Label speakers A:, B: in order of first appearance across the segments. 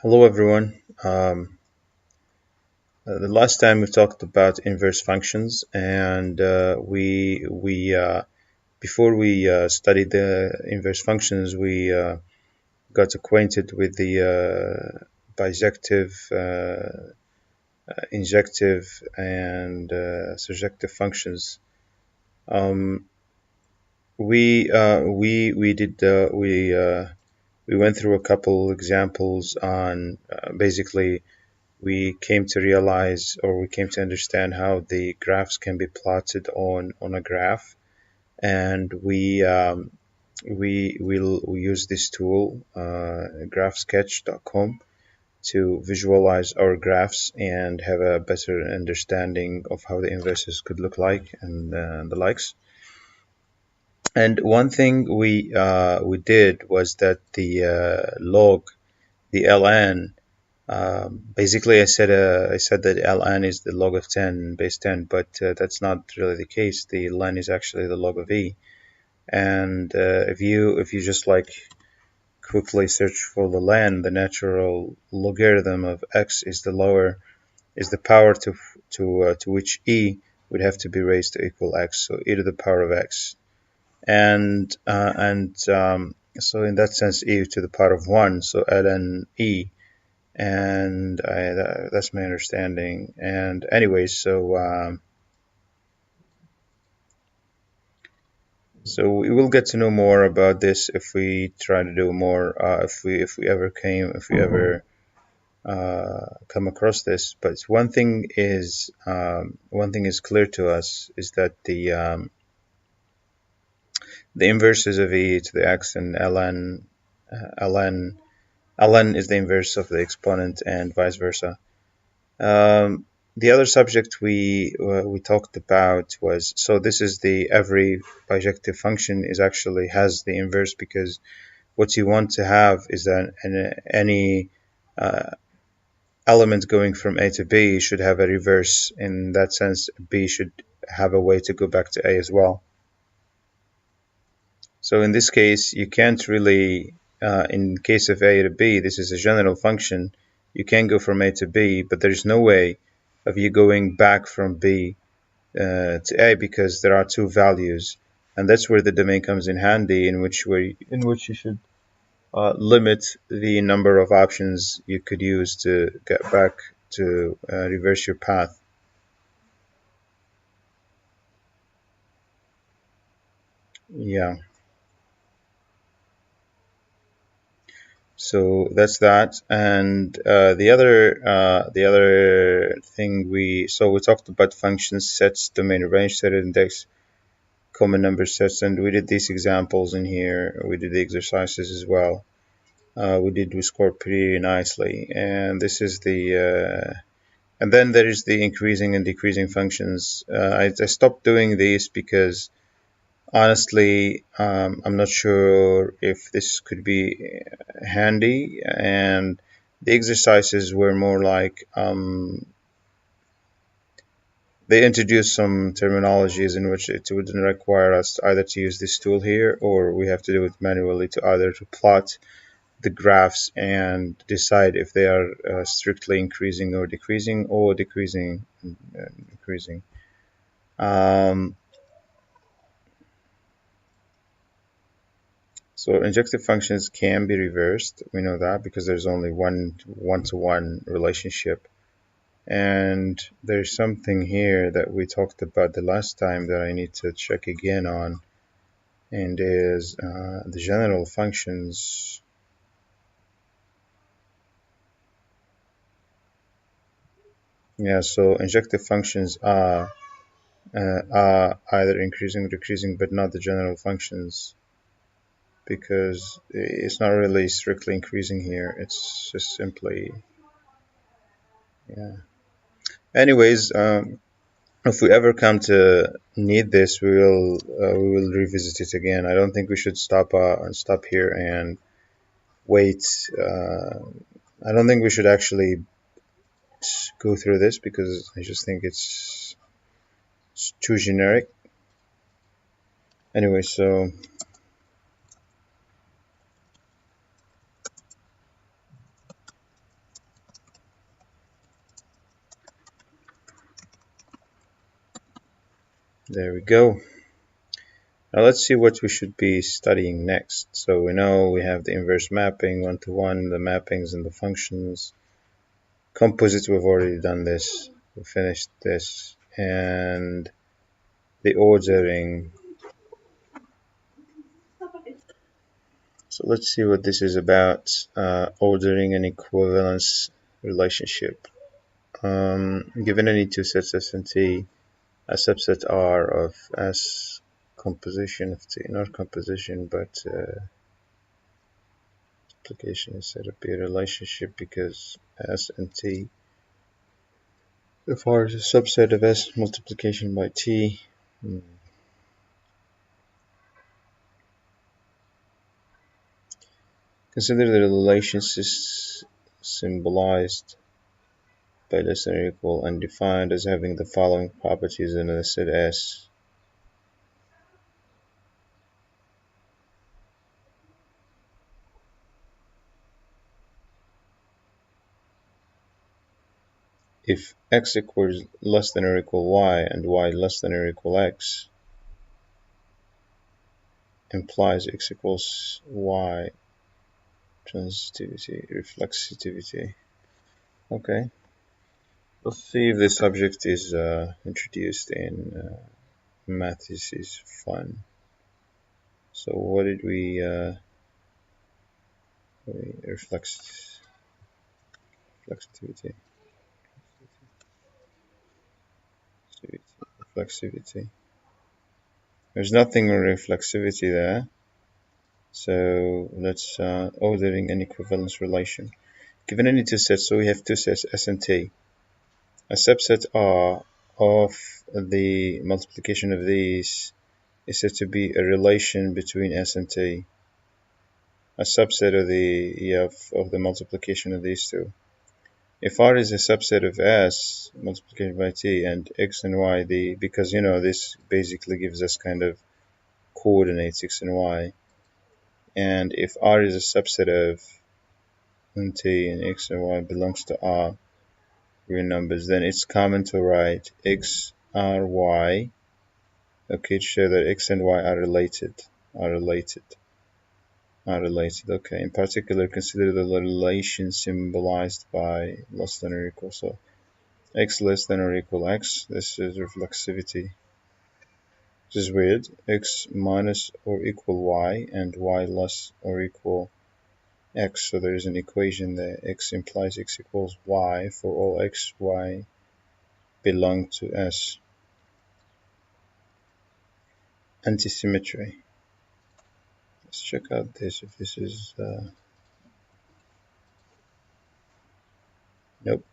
A: Hello everyone. The last time we talked about inverse functions, and we before we studied the inverse functions, we got acquainted with the bijective, injective, and surjective functions. Um, we went through a couple examples on basically we came to realize, or we came to understand, how the graphs can be plotted on a graph, and we use this tool, graphsketch.com, to visualize our graphs and have a better understanding of how the inverses could look like, and the likes. And one thing we did was that the log, the ln. Basically, I said that ln is the log of 10 base 10, but that's not really the case. The ln is actually the log of e. And if you just like quickly search for the ln, the natural logarithm of x is the power to which e would have to be raised to equal x, so e to the power of x. And so in that sense, e to the power of 1, so ln e. And that's my understanding. And anyway, so we will get to know more about this if we try to do more, if we ever come across this. But one thing is clear to us, is that the inverses of e to the x and ln is the inverse of the exponent, and vice versa. The other subject we talked about was, so this is every bijective function has the inverse, because what you want to have is that any element going from a to b should have a reverse. In that sense, b should have a way to go back to a as well. So in this case, you can't really, in case of a to b, this is a general function. You can go from a to b, but there's no way of you going back from b to a, because there are two values, and that's where the domain comes in handy, in which you should limit the number of options you could use to get back to reverse your path. Yeah. So that's that. And the other thing we talked about functions, sets, domain, range, set, index, common number sets, and we did these examples in here. We did the exercises as well. We scored pretty nicely. And this is and then there is the increasing and decreasing functions. I stopped doing these because honestly, I'm not sure if this could be handy, and the exercises were more like they introduced some terminologies in which it wouldn't require us either to use this tool here, or we have to do it manually, to either to plot the graphs and decide if they are strictly increasing or decreasing, or decreasing and increasing. So injective functions can be reversed. We know that because there's only one-to-one relationship. And there's something here that we talked about the last time that I need to check again on, and is the general functions. Yeah, so injective functions are either increasing or decreasing, but not the general functions, because it's not really strictly increasing here. It's just simply, yeah. Anyways, if we ever come to need this, we will revisit it again. I don't think we should stop here and wait. I don't think we should actually go through this, because I just think it's too generic. Anyway, so There we go. Now let's see what we should be studying next. So we know we have the inverse mapping, one-to-one, the mappings and the functions. Composite, we've already done this. We finished this. And the ordering. So let's see what this is about. Ordering an equivalence relationship. Given any two sets S and T, a subset R of S composition of T, not composition, but multiplication is said to be a relationship because S and T, if R is a subset of S multiplication by T, consider the relations is symbolized by less than or equal and defined as having the following properties in a set S. If x equals less than or equal y and y less than or equal x, implies x equals y transitivity, reflexivity. Okay, let's see if this subject is introduced in math. This is fun. So what did we reflexivity, reflexivity. There's nothing on reflexivity there. So let's ordering an equivalence relation. Given any two sets, so we have two sets S and T. A subset R of the multiplication of these is said to be a relation between S and T. A subset of the multiplication of these two. If R is a subset of S multiplied by T and X and Y, because this basically gives us kind of coordinates X and Y. And if R is a subset of T and X and Y belongs to R real numbers, then it's common to write X, R, Y, okay, to show that X and Y are related. Okay, in particular, consider the relation symbolized by less than or equal. So X less than or equal X, this is reflexivity. This is weird. X minus or equal Y and Y less or equal X. So there is an equation there. X implies X equals Y for all X, Y belong to S. Antisymmetry. Let's check out this, if this is, nope.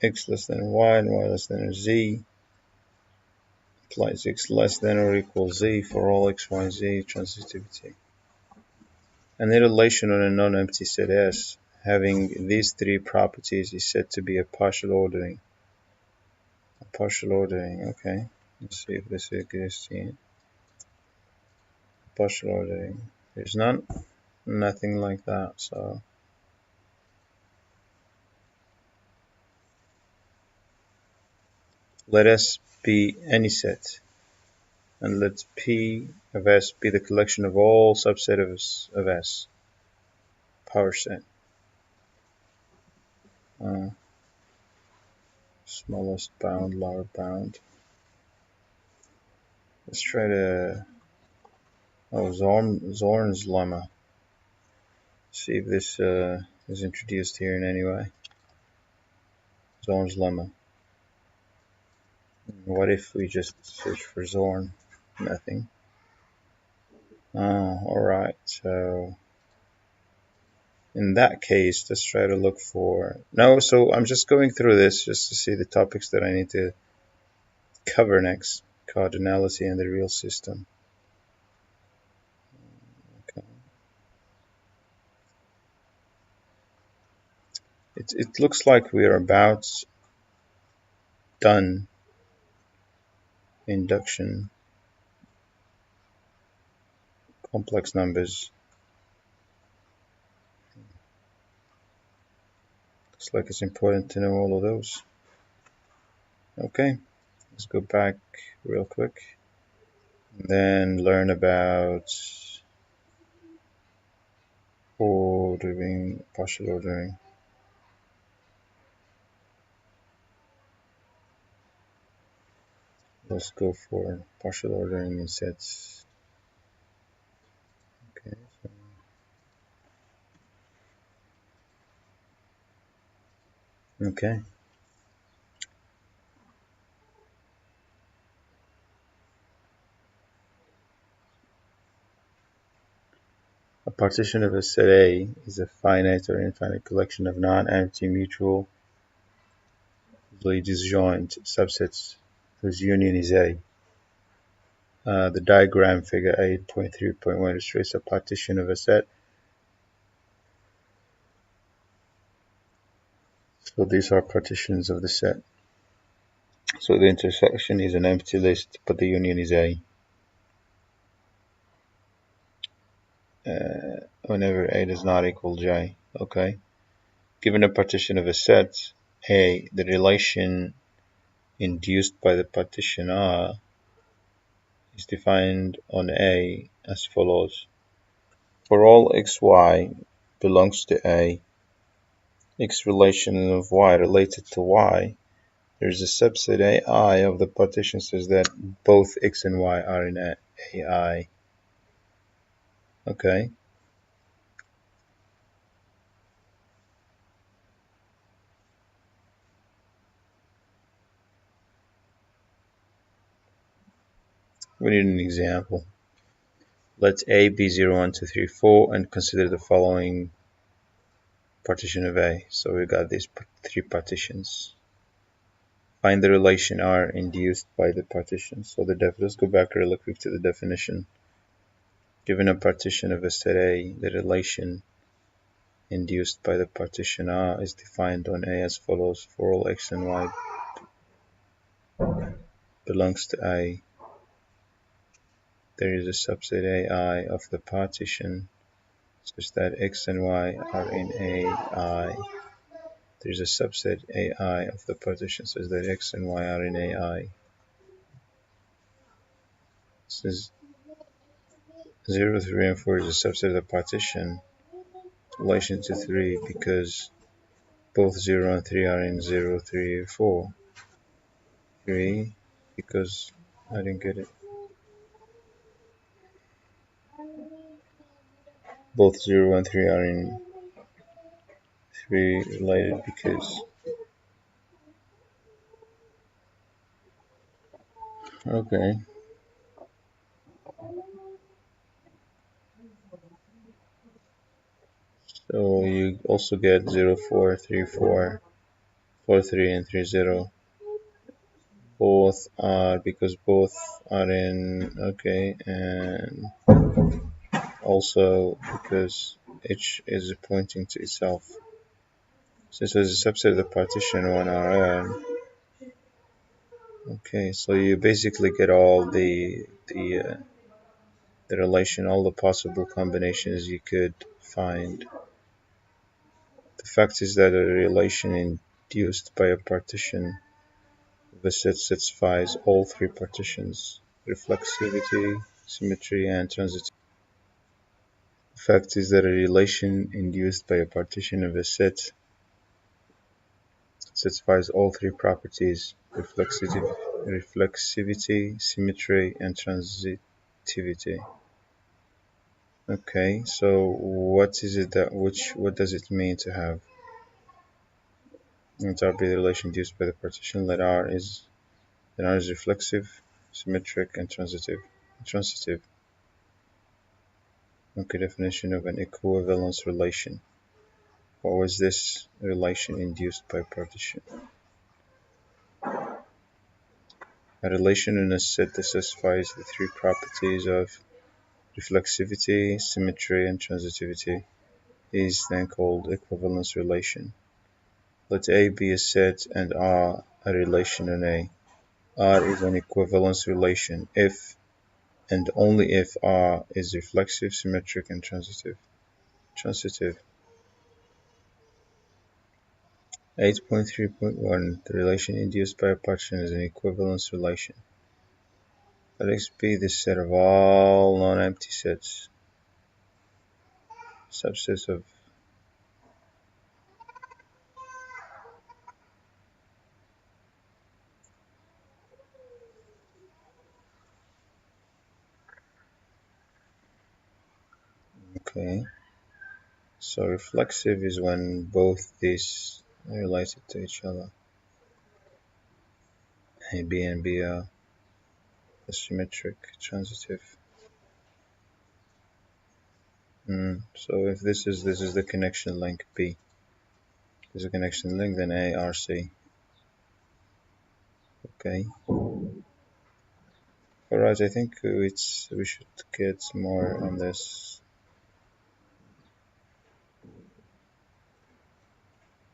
A: X less than Y and Y less than Z implies X less than or equal Z for all X, Y, Z transitivity. And the relation on a non-empty set S having these three properties is said to be a partial ordering. Okay. Let's see if this exists here. Partial ordering. There's nothing like that, so let S be any set, and let P of S be the collection of all subsets of S. Power set. Smallest bound, lower bound. Let's try to, Zorn's lemma. See if this is introduced here in any way. Zorn's lemma. What if we just search for Zorn? Nothing. Oh, alright, so in that case, let's try to look for, no, so I'm just going through this just to see the topics that I need to cover next. Cardinality and the real system. Okay. It looks like we are about done. Induction. Complex numbers. Looks like it's important to know all of those. Okay, let's go back real quick and then learn about ordering, partial ordering. Let's go for partial ordering in sets. Okay, okay. A partition of a set A is a finite or infinite collection of non-empty mutually disjoint subsets whose union is A. The diagram figure 8.3.1 illustrates a partition of a set. So these are partitions of the set. So the intersection is an empty list, but the union is A. Whenever A does not equal J. Okay. Given a partition of a set A, the relation induced by the partition R is defined on A as follows. For all xy belongs to A, x relation of y related to y, there is a subset AI of the partition such that both x and y are in AI. Okay. We need an example. Let A be 0, 1, 2, 3, 4 and consider the following partition of A. So we got these three partitions. Find the relation R induced by the partition. So let's go back really quick to the definition. Given a partition of a set A, the relation induced by the partition R is defined on A as follows. For all x and y belongs to A, there is a subset AI of the partition such that x and y are in AI. There is a subset AI of the partition such that x and y are in AI. This is 0, 3, and 4 is a subset of the partition in relation to 3 because both 0 and 3 are in 0, 3, 4. 3 because I didn't get it. Both 0 and 3 are in 3 related because. Okay, so you also get 0, 4, 3, 4, 4, 3, and 3, 0. Both are because both are in. Okay, and also because each is pointing to itself. Since it's a subset of the partition 1Rn. Okay, so you basically get all the relation, all the possible combinations you could find. The fact is that a relation induced by a partition of a set satisfies all three partitions: reflexivity, symmetry, and transitivity. The fact is that a relation induced by a partition of a set satisfies all three properties: reflexivity, symmetry, and transitivity. Okay, so what is it what does it mean to have? Let R be the relation induced by the partition. Then R is reflexive, symmetric, and transitive. Transitive. Okay, definition of an equivalence relation. What was this relation induced by partition? A relation in a set that satisfies the three properties of reflexivity, symmetry, and transitivity is then called equivalence relation. Let A be a set and R a relation in A. R is an equivalence relation if and only if R is reflexive, symmetric, and transitive. Transitive. A 8.3.1 The relation induced by a partition is an equivalence relation. Let X be the set of all non-empty sets, subsets of okay. So reflexive is when both these are related to each other. A, B, and B are symmetric, transitive. So if this is the connection link B, this is a connection link, then A, R, C. Okay. Alright, I think we should get more on this.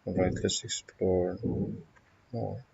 A: Alright, let's explore more.